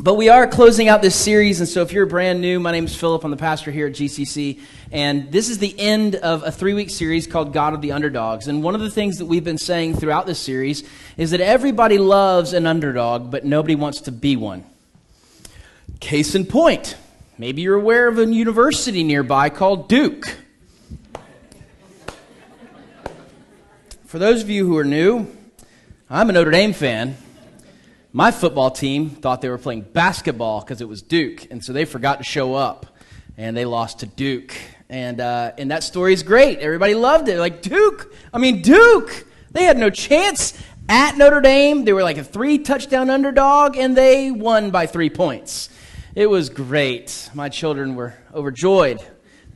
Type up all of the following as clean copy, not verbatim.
But we are closing out this series, and so if you're brand new, my name is Philip. I'm the pastor here at GCC, and this is the end of a 3-week series called God of the Underdogs. And one of the things that we've been saying throughout this series is that everybody loves an underdog, but nobody wants to be one. Case in point, maybe you're aware of a university nearby called Duke. For those of you who are new, I'm a Notre Dame fan. My football team thought they were playing basketball because it was Duke, and so they forgot to show up, and they lost to Duke. And that story is great. Everybody loved it. Like, Duke! They had no chance at Notre Dame. They were like a 3-touchdown underdog, and they won by 3 points. It was great. My children were overjoyed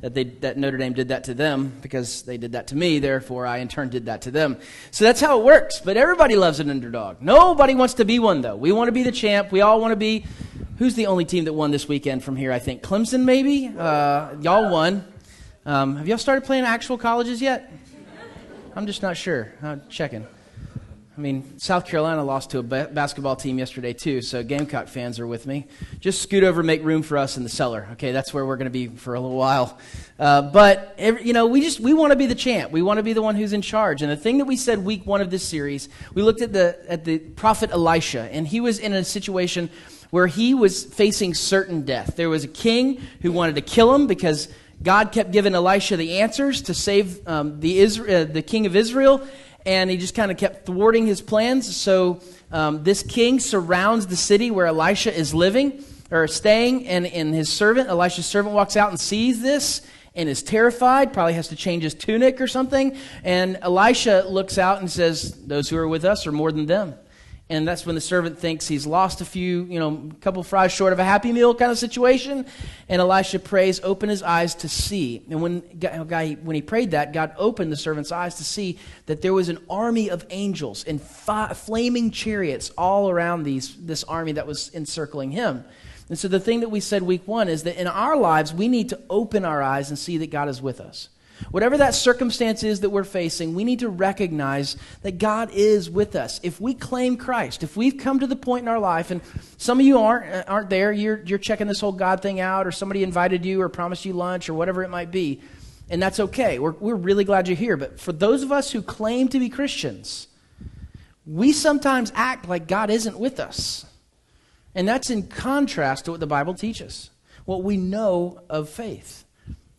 that Notre Dame did that to them because they did that to me. Therefore, I in turn did that to them. So that's how it works. But everybody loves an underdog. Nobody wants to be one, though. We want to be the champ. We all want to be. Who's the only team that won this weekend from here? I think Clemson, maybe. Y'all won. Have y'all started playing actual colleges yet? I'm just not sure. I'm checking. I mean, South Carolina lost to a basketball team yesterday, too, so Gamecock fans are with me. Just scoot over and make room for us in the cellar. Okay, that's where we're going to be for a little while. But we want to be the champ. We want to be the one who's in charge. And the thing that we said week 1 of this series, we looked at the prophet Elisha, and he was in a situation where he was facing certain death. There was a king who wanted to kill him because God kept giving Elisha the answers to save the king of Israel. And he just kind of kept thwarting his plans. So this king surrounds the city where Elisha is living or staying. And Elisha's servant walks out and sees this and is terrified, probably has to change his tunic or something. And Elisha looks out and says, "Those who are with us are more than them." And that's when the servant thinks he's lost a couple fries short of a Happy Meal kind of situation. And Elisha prays, "Open his eyes to see." And when he prayed that, God opened the servant's eyes to see that there was an army of angels and flaming chariots all around this army that was encircling him. And so the thing that we said week 1 is that in our lives, we need to open our eyes and see that God is with us. Whatever that circumstance is that we're facing, we need to recognize that God is with us. If we claim Christ, if we've come to the point in our life, and some of you aren't there, you're checking this whole God thing out, or somebody invited you or promised you lunch or whatever it might be, and that's okay. We're really glad you're here. But for those of us who claim to be Christians, we sometimes act like God isn't with us. And that's in contrast to what the Bible teaches, what we know of faith.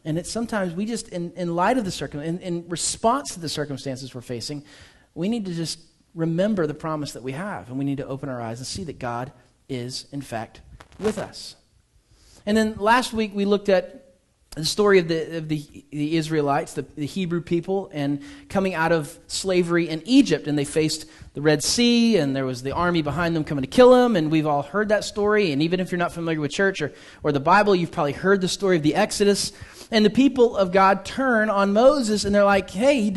And it's sometimes we just, in light of the in response to the circumstances we're facing, we need to just remember the promise that we have. And we need to open our eyes and see that God is, in fact, with us. And then last week we looked at the story of the Israelites, the Hebrew people, and coming out of slavery in Egypt. And they faced the Red Sea, and there was the army behind them coming to kill them. And we've all heard that story. And even if you're not familiar with church or the Bible, you've probably heard the story of the Exodus. And the people of God turn on Moses, and they're like, "Hey,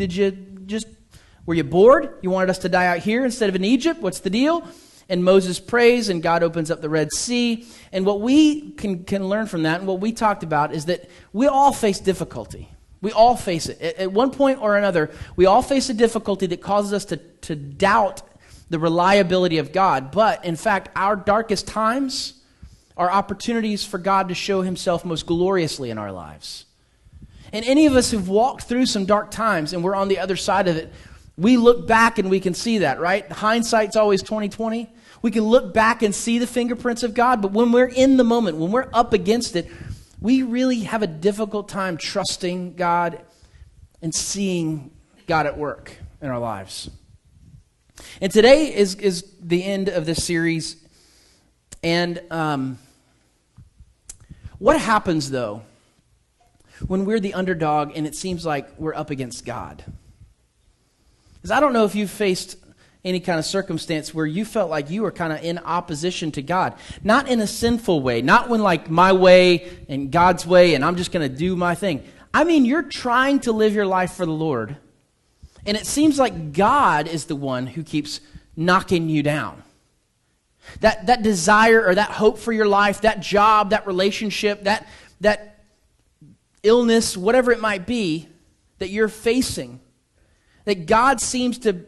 were you bored? You wanted us to die out here instead of in Egypt? What's the deal?" And Moses prays, and God opens up the Red Sea. And what we can learn from that, and what we talked about, is that we all face difficulty. We all face it. At one point or another, we all face a difficulty that causes us to doubt the reliability of God. But, in fact, our darkest times are opportunities for God to show himself most gloriously in our lives. And any of us who've walked through some dark times and we're on the other side of it, we look back and we can see that, right? Hindsight's always 20/20. We can look back and see the fingerprints of God, but when we're in the moment, when we're up against it, we really have a difficult time trusting God and seeing God at work in our lives. And today is the end of this series. And what happens, though, when we're the underdog and it seems like we're up against God? Because I don't know if you've faced any kind of circumstance where you felt like you were kind of in opposition to God. Not in a sinful way. Not when like my way and God's way and I'm just going to do my thing. I mean, you're trying to live your life for the Lord. And it seems like God is the one who keeps knocking you down. That desire or that hope for your life, that job, that relationship, that illness, whatever it might be that you're facing, that God seems to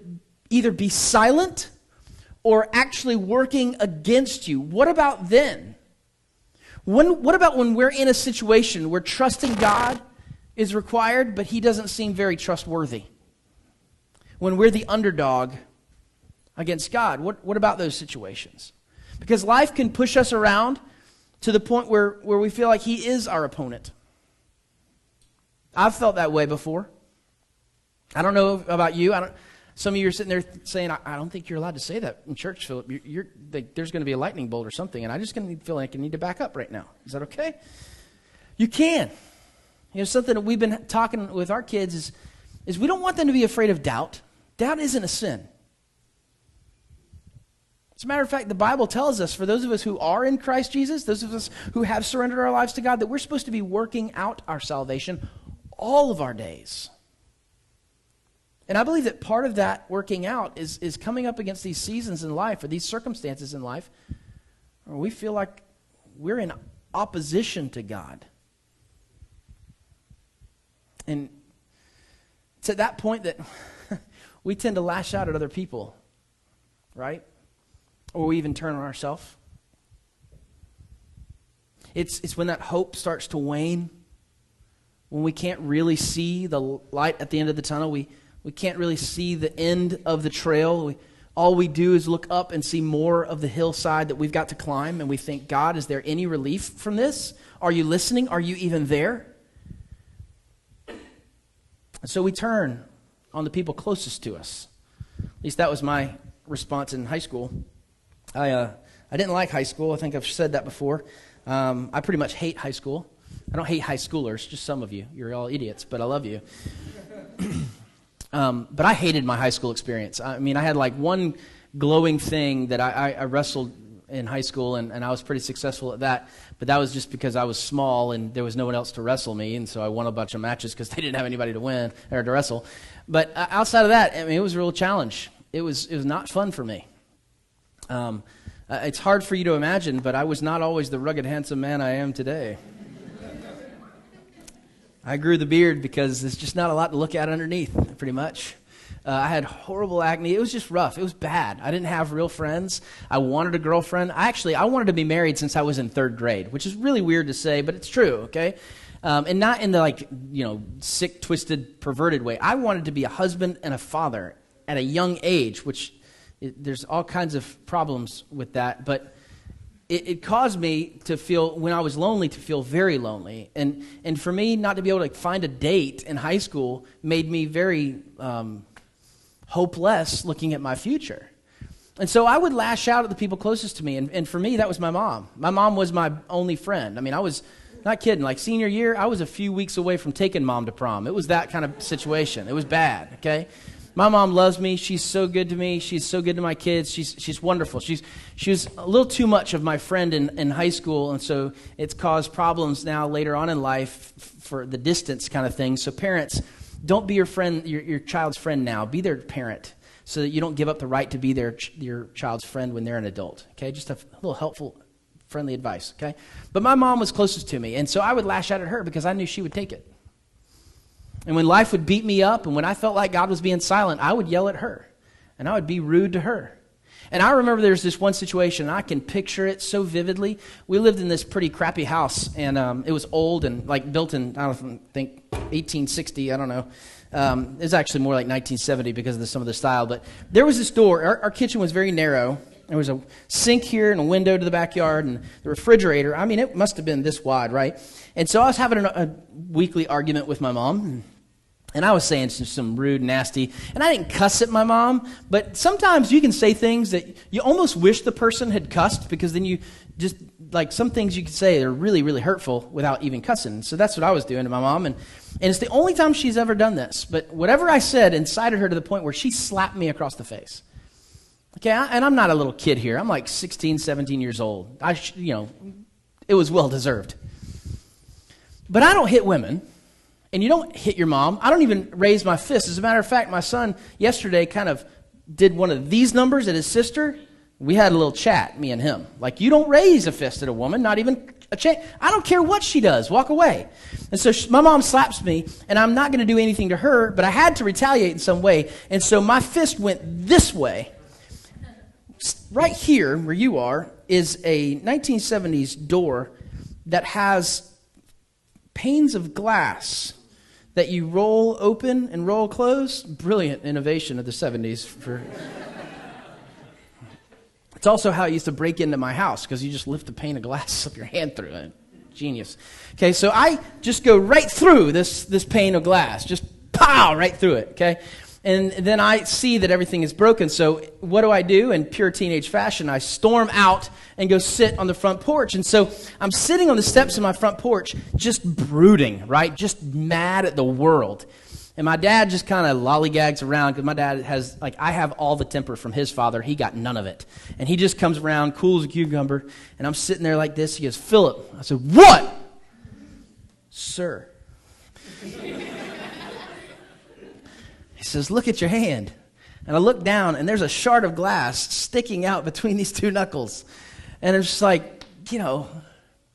either be silent or actually working against you, what about then? What about when we're in a situation where trusting God is required, but he doesn't seem very trustworthy? When we're the underdog against God, what about those situations? Because life can push us around to the point where we feel like he is our opponent. I've felt that way before. I don't know about you. Some of you are sitting there saying, I don't think you're allowed to say that in church, Philip. There's going to be a lightning bolt or something, and I just going to feel like I need to back up right now. Is that okay? You can. Something that we've been talking with our kids is we don't want them to be afraid of doubt. Doubt isn't a sin. As a matter of fact, the Bible tells us, for those of us who are in Christ Jesus, those of us who have surrendered our lives to God, that we're supposed to be working out our salvation all of our days. And I believe that part of that working out is coming up against these seasons in life or these circumstances in life where we feel like we're in opposition to God. And it's at that point that we tend to lash out at other people, right? Or we even turn on ourselves. It's when that hope starts to wane, when we can't really see the light at the end of the tunnel. We can't really see the end of the trail. All we do is look up and see more of the hillside that we've got to climb, and we think, God, is there any relief from this? Are you listening? Are you even there? And so we turn on the people closest to us. At least that was my response in high school. I didn't like high school. I think I've said that before. I pretty much hate high school. I don't hate high schoolers, just some of you. You're all idiots, but I love you. But I hated my high school experience. I mean, I had like one glowing thing that I wrestled in high school, and I was pretty successful at that. But that was just because I was small and there was no one else to wrestle me, and so I won a bunch of matches because they didn't have anybody to win or to wrestle. But outside of that, I mean, it was a real challenge. It was not fun for me. It's hard for you to imagine, but I was not always the rugged, handsome man I am today. I grew the beard because there's just not a lot to look at underneath, pretty much. I had horrible acne. It was just rough. It was bad. I didn't have real friends. I wanted a girlfriend. I wanted to be married since I was in third grade, which is really weird to say, but it's true, okay? And not in the, sick, twisted, perverted way. I wanted to be a husband and a father at a young age, which there's all kinds of problems with that, but it caused me to feel, when I was lonely, to feel very lonely. And for me, not to be able to find a date in high school made me very hopeless looking at my future. And so I would lash out at the people closest to me. And for me, that was my mom. My mom was my only friend. I mean, I was not kidding. Like senior year, I was a few weeks away from taking mom to prom. It was that kind of situation. It was bad, okay? My mom loves me. She's so good to me. She's so good to my kids. She's wonderful. She was a little too much of my friend in high school, and so it's caused problems now later on in life for the distance kind of thing. So parents, don't be your friend, your child's friend now. Be their parent, so that you don't give up the right to be your child's friend when they're an adult. Okay, just a little helpful, friendly advice. Okay, but my mom was closest to me, and so I would lash out at her because I knew she would take it. And when life would beat me up and when I felt like God was being silent, I would yell at her and I would be rude to her. And I remember there's this one situation, and I can picture it so vividly. We lived in this pretty crappy house, and it was old and like built in, I don't think, 1860, I don't know. It was actually more like 1970 because of some of the style. But there was this door. Our kitchen was very narrow. There was a sink here and a window to the backyard and the refrigerator. I mean, it must have been this wide, right? And so I was having a weekly argument with my mom. And I was saying some rude, nasty, and I didn't cuss at my mom, but sometimes you can say things that you almost wish the person had cussed, because then you just, like, some things you can say are really, really hurtful without even cussing. So that's what I was doing to my mom, and it's the only time she's ever done this. But whatever I said incited her to the point where she slapped me across the face. Okay, and I'm not a little kid here. I'm like 16, 17 years old. It was well-deserved. But I don't hit women. And you don't hit your mom. I don't even raise my fist. As a matter of fact, my son yesterday kind of did one of these numbers at his sister. We had a little chat, me and him. Like, you don't raise a fist at a woman, not even a chance. I don't care what she does. Walk away. And so my mom slaps me, and I'm not going to do anything to her, but I had to retaliate in some way. And so my fist went this way, right here where you are is a 1970s door that has panes of glass that you roll open and roll close. Brilliant innovation of the 70s. It's also how I used to break into my house, because you just lift a pane of glass, slip your hand through it. Genius. Okay, so I just go right through this pane of glass, just pow, right through it, okay? And then I see that everything is broken, so what do? In pure teenage fashion, I storm out and go sit on the front porch. And so I'm sitting on the steps of my front porch, just brooding, right? Just mad at the world. And my dad just kind of lollygags around, because my dad has, I have all the temper from his father. He got none of it. And he just comes around, cool as a cucumber, and I'm sitting there like this. He goes, "Philip." I said, "What?" "Sir." He says, "Look at your hand." And I look down, and there's a shard of glass sticking out between these two knuckles. And it's just like,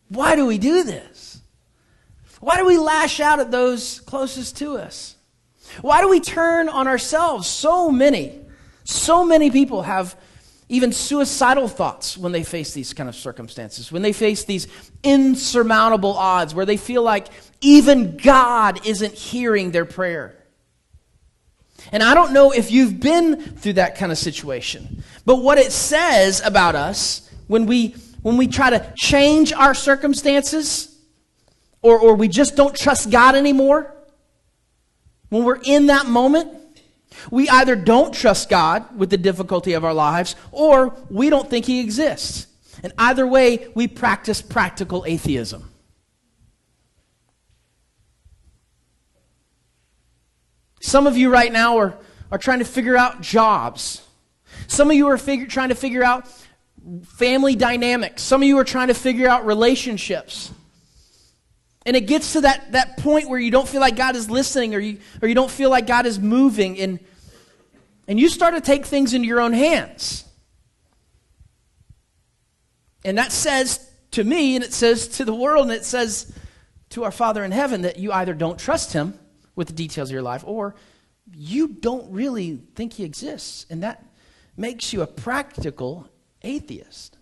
why do we do this? Why do we lash out at those closest to us? Why do we turn on ourselves? So many people have even suicidal thoughts when they face these kind of circumstances, when they face these insurmountable odds, where they feel like even God isn't hearing their prayer. And I don't know if you've been through that kind of situation, but what it says about us when we try to change our circumstances, or we just don't trust God anymore, when we're in that moment, we either don't trust God with the difficulty of our lives, or we don't think He exists. And either way, we practice practical atheism. Some of you right now are trying to figure out jobs. Some of you are trying to figure out family dynamics. Some of you are trying to figure out relationships. And it gets to that point where you don't feel like God is listening, or you don't feel like God is moving, and you start to take things into your own hands. And that says to me, and it says to the world, and it says to our Father in heaven, that you either don't trust Him with the details of your life, or you don't really think He exists. And that makes you a practical atheist.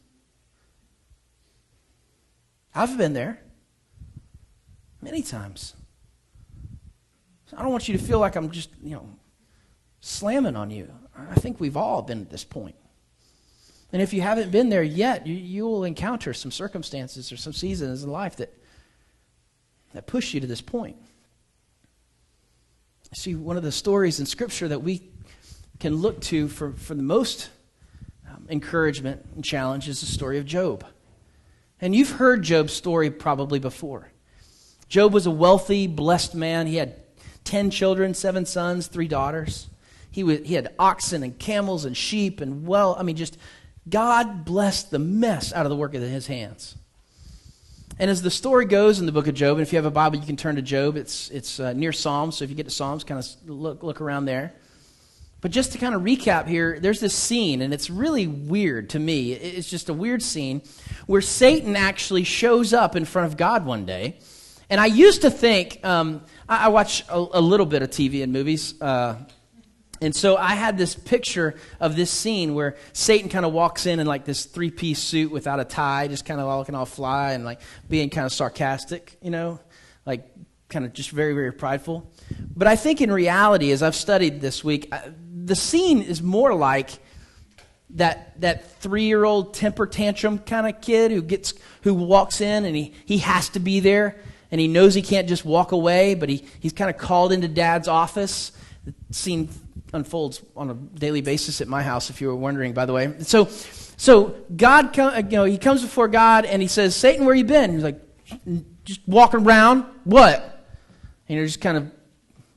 I've been there many times. I don't want you to feel like I'm just, slamming on you. I think we've all been at this point. And if you haven't been there yet, you will encounter some circumstances or some seasons in life that push you to this point. See, one of the stories in Scripture that we can look to for the most encouragement and challenge is the story of Job. And you've heard Job's story probably before. Job was a wealthy, blessed man. He had 10 children, 7 sons, 3 daughters. He had oxen and camels and sheep and God blessed the mess out of the work of His hands. And as the story goes in the book of Job, and if you have a Bible, you can turn to Job. It's near Psalms, so if you get to Psalms, kind of look around there. But just to kind of recap here, there's this scene, and it's really weird to me. It's just a weird scene where Satan actually shows up in front of God one day. And I used to think, I watch a little bit of TV and movies, and so I had this picture of this scene where Satan kind of walks in like this 3-piece suit without a tie, just kind of looking all fly and like being kind of sarcastic, like kind of just very, very prideful. But I think in reality, as I've studied this week, the scene is more like that 3-year-old temper tantrum kind of kid who walks in and he has to be there, and he knows he can't just walk away, but he's kind of called into Dad's office. The scene unfolds on a daily basis at my house, if you were wondering, by the way. So God, he comes before God and he says, "Satan, where you been?" He's like, "Just walking around." "What?" And just kind of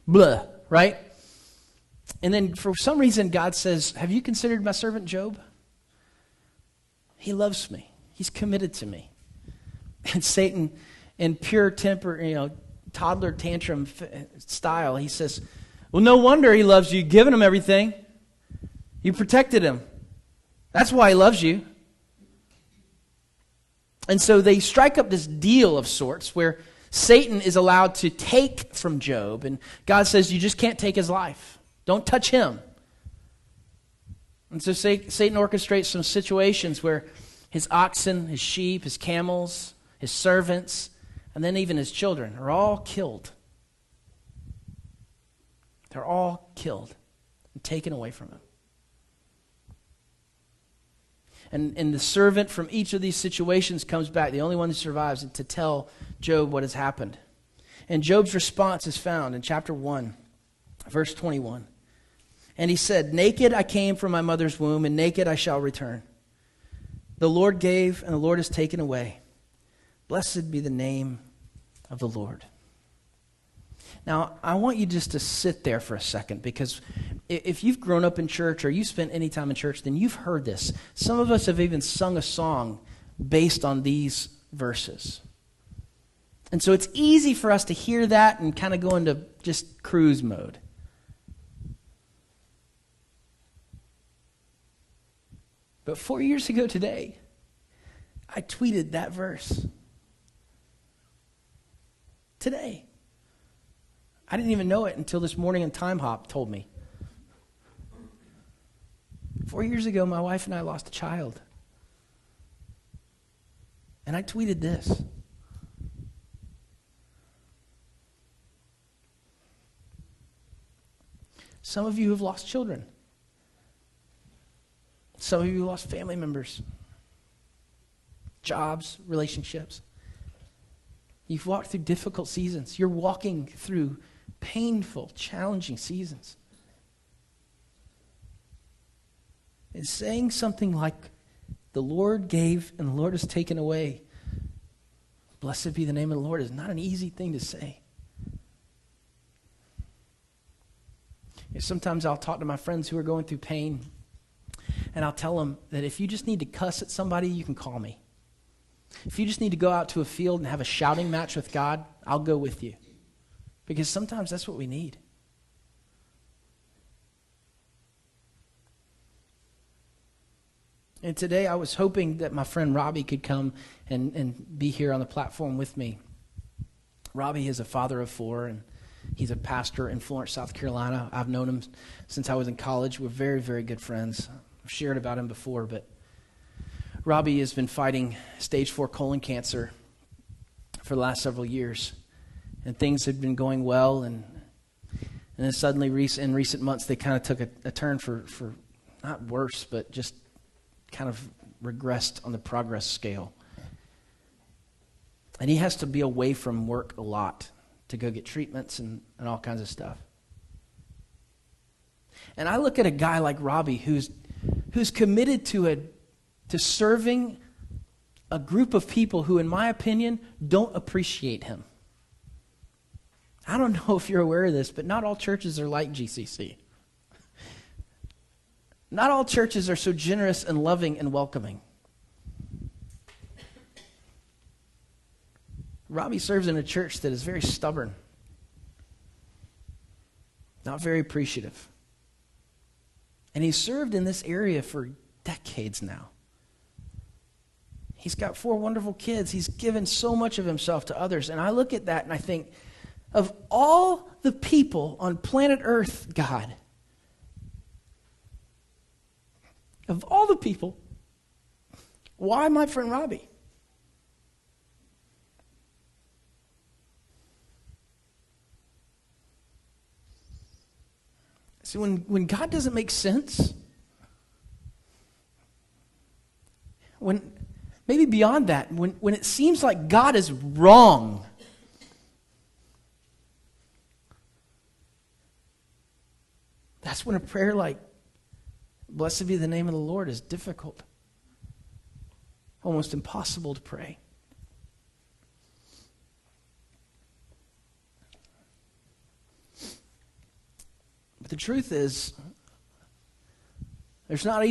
blah, right? And then for some reason God says, "Have you considered my servant Job? He loves me. He's committed to me." And Satan, in pure temper, toddler tantrum style, he says, "Well, no wonder he loves you. You've given him everything. You protected him. That's why he loves you." And so they strike up this deal of sorts where Satan is allowed to take from Job, and God says, "You just can't take his life. Don't touch him." And so Satan orchestrates some situations where his oxen, his sheep, his camels, his servants, and then even his children are all killed. They're all killed and taken away from him. And the servant from each of these situations comes back, the only one who survives, to tell Job what has happened. And Job's response is found in chapter 1, verse 21. And he said, "Naked I came from my mother's womb, and naked I shall return. The Lord gave, and the Lord has taken away. Blessed be the name of the Lord." Now, I want you just to sit there for a second, because if you've grown up in church or you spent any time in church, then you've heard this. Some of us have even sung a song based on these verses. And so it's easy for us to hear that and kind of go into just cruise mode. But 4 years ago today, I tweeted that verse. Today. I didn't even know it until this morning, and Time Hop told me. 4 years ago, my wife and I lost a child. And I tweeted this. Some of you have lost children. Some of you lost family members, jobs, relationships. You've walked through difficult seasons. You're walking through painful, challenging seasons. And saying something like, "The Lord gave and the Lord has taken away. Blessed be the name of the Lord," is not an easy thing to say. Sometimes I'll talk to my friends who are going through pain, and I'll tell them that if you just need to cuss at somebody, you can call me. If you just need to go out to a field and have a shouting match with God, I'll go with you. Because sometimes that's what we need. And today I was hoping that my friend Robbie could come and be here on the platform with me. Robbie is a father of 4, and he's a pastor in Florence, South Carolina. I've known him since I was in college. We're very, very good friends. I've shared about him before, but Robbie has been fighting stage 4 colon cancer for the last several years. And things had been going well, and then suddenly in recent months they kind of took a turn for not worse, but just kind of regressed on the progress scale. And he has to be away from work a lot to go get treatments and all kinds of stuff. And I look at a guy like Robbie who's committed to serving a group of people who, in my opinion, don't appreciate him. I don't know if you're aware of this, but not all churches are like GCC. Not all churches are so generous and loving and welcoming. Robbie serves in a church that is very stubborn, not very appreciative. And he's served in this area for decades now. He's got 4 wonderful kids. He's given so much of himself to others. And I look at that and I think, of all the people on planet Earth, God, of all the people, why my friend Robbie? See, when God doesn't make sense, maybe beyond that, when it seems like God is wrong, that's when a prayer like, "Blessed be the name of the Lord," is difficult, almost impossible to pray. But the truth is, there's not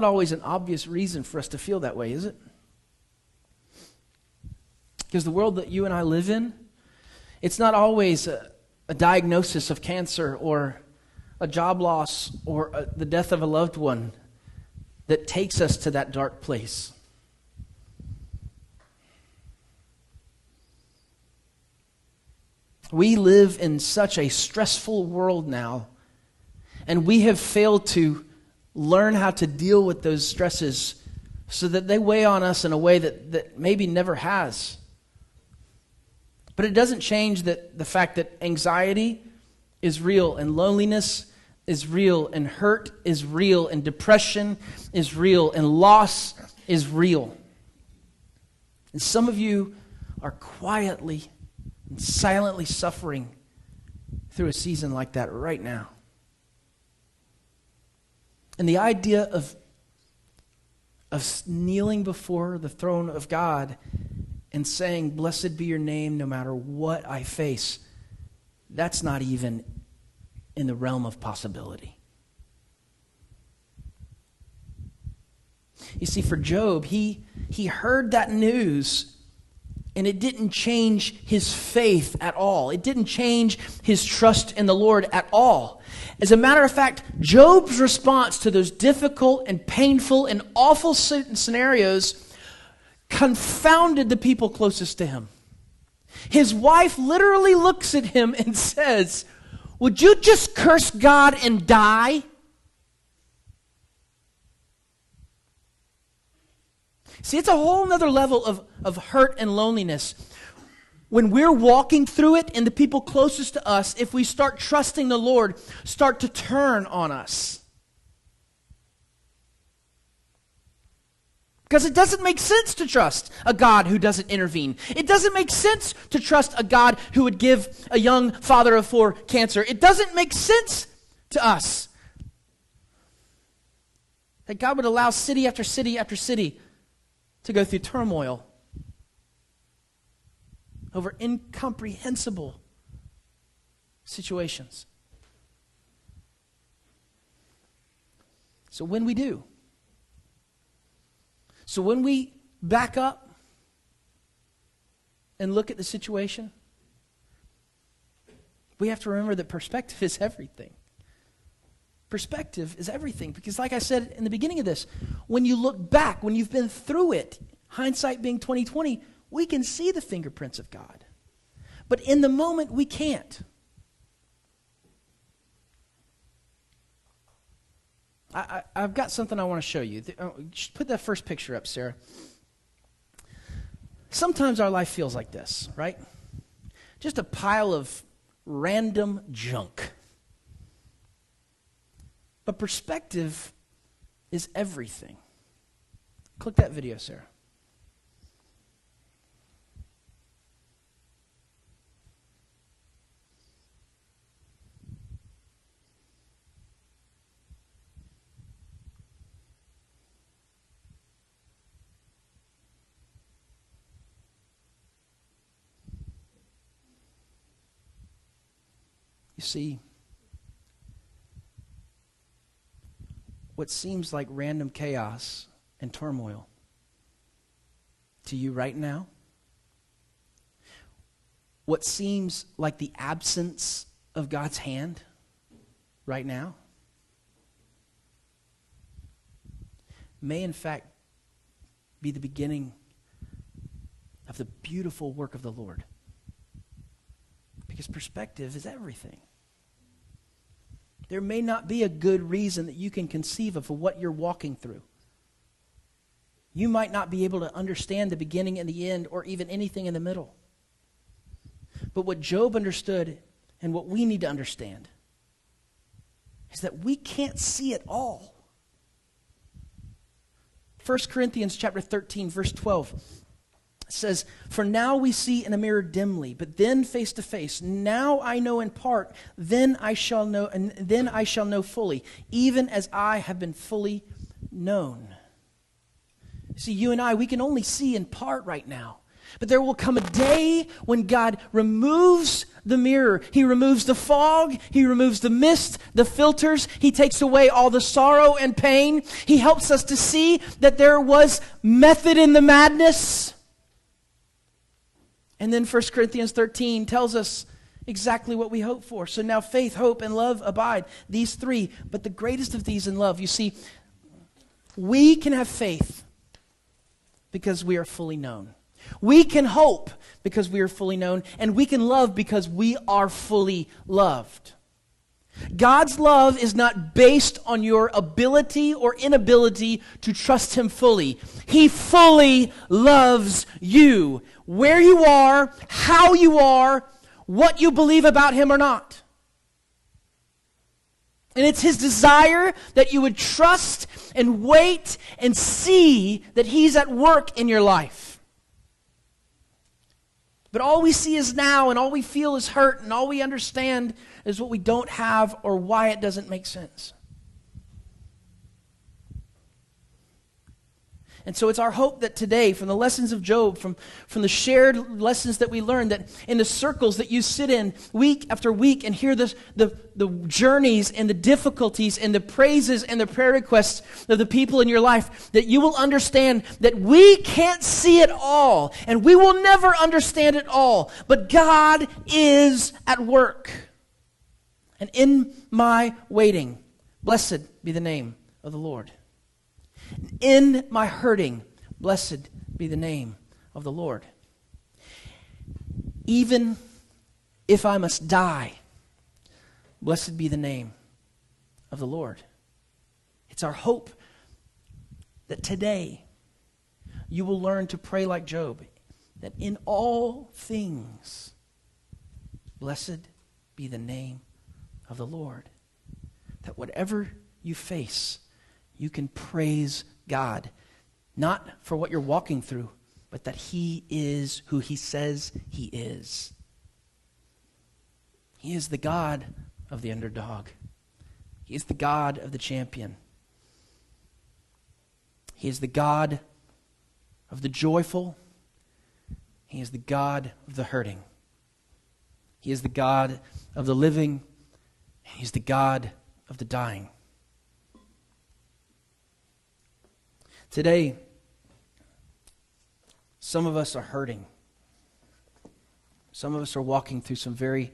always an obvious reason for us to feel that way, is it? Because the world that you and I live in, it's not always a diagnosis of cancer or a job loss or the death of a loved one that takes us to that dark place. We live in such a stressful world now, and we have failed to learn how to deal with those stresses so that they weigh on us in a way that maybe never has. But it doesn't change the fact that anxiety is real, and loneliness is real, and hurt is real, and depression is real, and loss is real. And some of you are quietly and silently suffering through a season like that right now. And the idea of kneeling before the throne of God and saying, "Blessed be your name no matter what I face," that's not even in the realm of possibility. You see, for Job, he heard that news, and it didn't change his faith at all. It didn't change his trust in the Lord at all. As a matter of fact, Job's response to those difficult and painful and awful scenarios confounded the people closest to him. His wife literally looks at him and says, "Would you just curse God and die?" See, it's a whole nother level of hurt and loneliness. When we're walking through it and the people closest to us, if we start trusting the Lord, start to turn on us. Because it doesn't make sense to trust a God who doesn't intervene. It doesn't make sense to trust a God who would give a young father of 4 cancer. It doesn't make sense to us that God would allow city after city after city to go through turmoil over incomprehensible situations. So when we do, so when we back up and look at the situation, we have to remember that perspective is everything. Perspective is everything. Because like I said in the beginning of this, when you look back, when you've been through it, hindsight being 20/20, we can see the fingerprints of God. But in the moment, we can't. I've got something I want to show you. Put that first picture up, Sarah. Sometimes our life feels like this, right? Just a pile of random junk. But perspective is everything. Click that video, Sarah. You see, what seems like random chaos and turmoil to you right now, what seems like the absence of God's hand right now, may in fact be the beginning of the beautiful work of the Lord. Because perspective is everything. There may not be a good reason that you can conceive of for what you're walking through. You might not be able to understand the beginning and the end or even anything in the middle. But what Job understood and what we need to understand is that we can't see it all. 1 Corinthians chapter 13, verse 12 says, "For now we see in a mirror dimly, but then face to face. Now I know in part, then I shall know, and then I shall know fully, even as I have been fully known." See, you and I, we can only see in part right now. But there will come a day when God removes the mirror. He removes the fog. He removes the mist, the filters. He takes away all the sorrow and pain. He helps us to see that there was method in the madness. And then 1 Corinthians 13 tells us exactly what we hope for. So now faith, hope, and love abide. These three. But the greatest of these in love. You see, we can have faith because we are fully known. We can hope because we are fully known. And we can love because we are fully loved. God's love is not based on your ability or inability to trust Him fully. He fully loves you, where you are, how you are, what you believe about Him or not. And it's His desire that you would trust and wait and see that He's at work in your life. But all we see is now, and all we feel is hurt, and all we understand is what we don't have or why it doesn't make sense. And so it's our hope that today, from the lessons of Job, from the shared lessons that we learned, that in the circles that you sit in week after week and hear the journeys and the difficulties and the praises and the prayer requests of the people in your life, that you will understand that we can't see it all and we will never understand it all, but God is at work. And in my waiting, blessed be the name of the Lord. In my hurting, blessed be the name of the Lord. Even if I must die, blessed be the name of the Lord. It's our hope that today you will learn to pray like Job, that in all things, blessed be the name of the Lord. That whatever you face, you can praise God, not for what you're walking through, but that He is who He says He is. He is the God of the underdog. He is the God of the champion. He is the God of the joyful. He is the God of the hurting. He is the God of the living. He is the God of the dying. Today, some of us are hurting. Some of us are walking through some very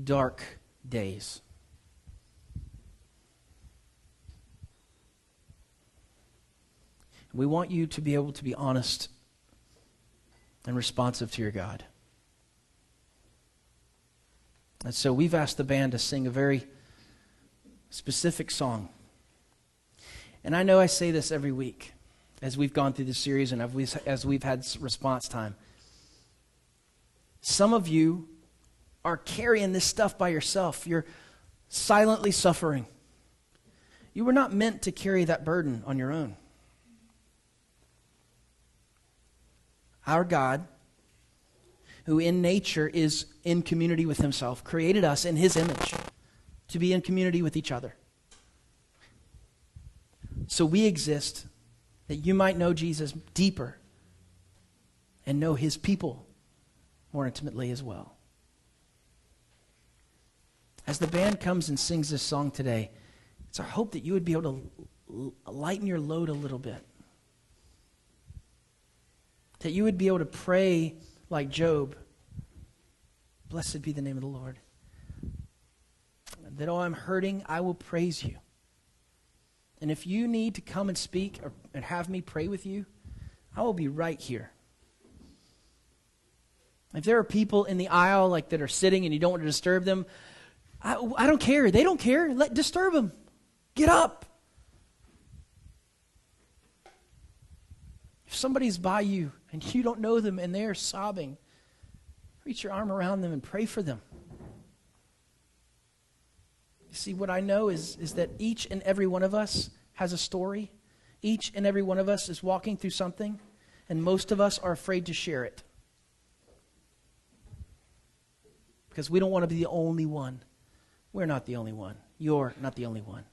dark days. We want you to be able to be honest and responsive to your God. And so we've asked the band to sing a very specific song. And I know I say this every week as we've gone through this series and as we've had response time. Some of you are carrying this stuff by yourself. You're silently suffering. You were not meant to carry that burden on your own. Our God, who in nature is in community with Himself, created us in His image to be in community with each other. So we exist that you might know Jesus deeper and know His people more intimately as well. As the band comes and sings this song today, it's our hope that you would be able to lighten your load a little bit. That you would be able to pray like Job, blessed be the name of the Lord. That, oh, I'm hurting, I will praise you. And if you need to come and speak and have me pray with you, I will be right here. If there are people in the aisle that are sitting and you don't want to disturb them, I don't care. They don't care. Disturb them. Get up. If somebody's by you and you don't know them and they're sobbing, reach your arm around them and pray for them. You see, what I know is that each and every one of us has a story. Each and every one of us is walking through something, and most of us are afraid to share it. Because we don't want to be the only one. We're not the only one. You're not the only one.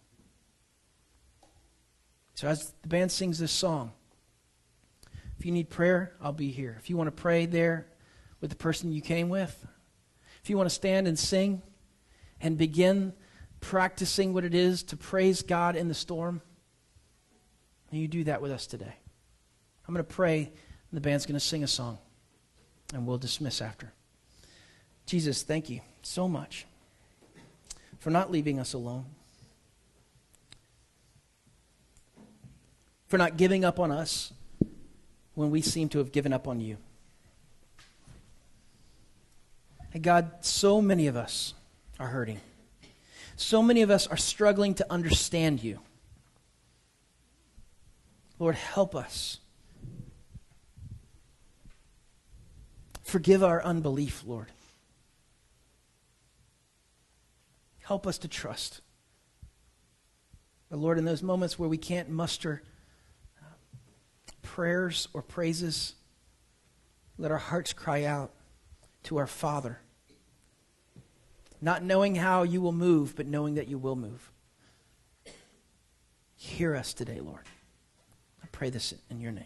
So as the band sings this song, if you need prayer, I'll be here. If you want to pray there with the person you came with, if you want to stand and sing and begin practicing what it is to praise God in the storm, and you do that with us today. I'm going to pray, and the band's going to sing a song, and we'll dismiss after. Jesus, thank you so much for not leaving us alone, for not giving up on us when we seem to have given up on you. And God, so many of us are hurting. So many of us are struggling to understand you. Lord, help us. Forgive our unbelief, Lord. Help us to trust. But Lord, in those moments where we can't muster prayers or praises, let our hearts cry out to our Father, not knowing how you will move, but knowing that you will move. Hear us today, Lord. I pray this in your name.